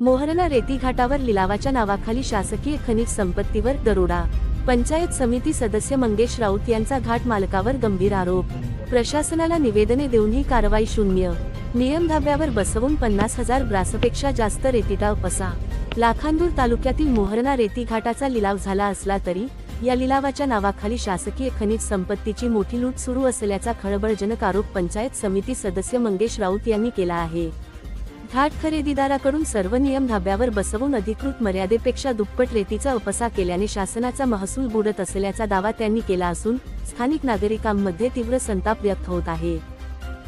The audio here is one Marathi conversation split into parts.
मोहरणा रेती घाटावर लिलावाच्या नावाखाली शासकीय खनिज संपत्तीवर दरोडा. पंचायत समिती सदस्य मंगेश राऊत यांचा घाट मालकावर गंभीर आरोप. प्रशासनाला निवेदने देऊनही कारवाई शून्य. नियम धाब्यावर बसवून 50,000 ब्रासपेक्षा जास्त रेतीटा उपसा. लाखांदूर तालुक्यातील मोहरणा रेती घाटाचा लिलाव झाला असला तरी या लिलावाच्या नावाखाली शासकीय खनिज संपत्तीची मोठी लूट सुरू असल्याचा खळबळजनक आरोप पंचायत समिती सदस्य मंगेश राऊत यांनी केला आहे. घाट खरेदीदाराकडून सर्व नियम धाब्यावर बसवून अधिकृत मर्यादेपेक्षा दुप्पट रेतीचा उपसा केल्याने शासनाचा महसूल बुडत असल्याचा दावा त्यांनी केला असून स्थानिक नागरिकांमध्ये तीव्र संताप व्यक्त होत आहे.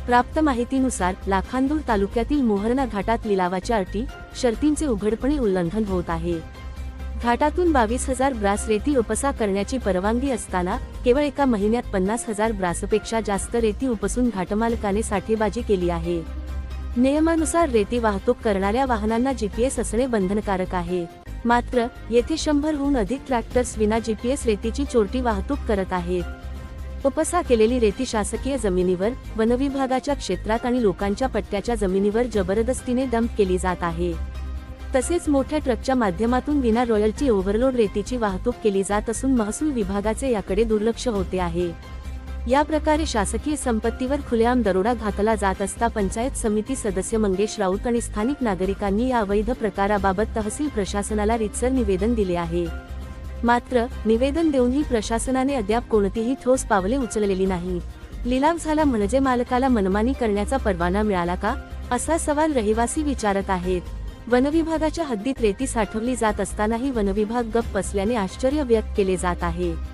प्राप्त माहितीनुसार लाखांदूर तालुक्यातील मोहरणा घाटात लिलावाच्या अटी शर्तींचे उघडपणे उल्लंघन होत आहे. घाटातून 22,000 ब्रास रेती उपसा करण्याची परवानगी असताना केवळ एका महिन्यात 50,000 ब्रासपेक्षा जास्त रेती उपसून घाटमालकाने साठेबाजी केली आहे. नियमानुसार रेती वाहतूक करणाऱ्या वाहनांना GPS असणे बंधनकारक आहे. मात्र येथे 100हून अधिक ट्रॅक्टर्स विना GPS रेतीची चोरटी वाहतूक करत आहेत. उपसा केलेली रेती शासकीय जमिनीवर, वनविभागाच्या क्षेत्रात आणि लोकांच्या पट्ट्याच्या जमिनीवर जबरदस्तीने डंप केली जात आहे. तसेच मोठ्या ट्रकच्या माध्यमातून विना रॉयल्टी ओव्हरलोड रेतीची वाहतूक केली जात असून महसूल विभागाचे याकडे दुर्लक्ष होते आहे. या प्रकारे शासकीय संपत्तीवर खुलेआम दरोडा घातला जात असता पंचायत समिती सदस्य मंगेश राऊत आणि स्थानिक नागरिकांनी या अवैध प्रकाराबाबत तहसील प्रशासनाला रीतसर निवेदन दिले आहे. मात्र निवेदन देऊनही प्रशासनाने अद्याप कोणतीही ठोस पावले उचललेली नाही. लिलाव झाला म्हणजे मालकाला मनमानी करण्याचा परवाना मिळाला का, असा सवाल रहिवासी विचारत आहेत. वनविभागाच्या हद्दीत रेती साठवली जात असतानाही वनविभाग गप्प असल्याने आश्चर्य व्यक्त केले जात आहे.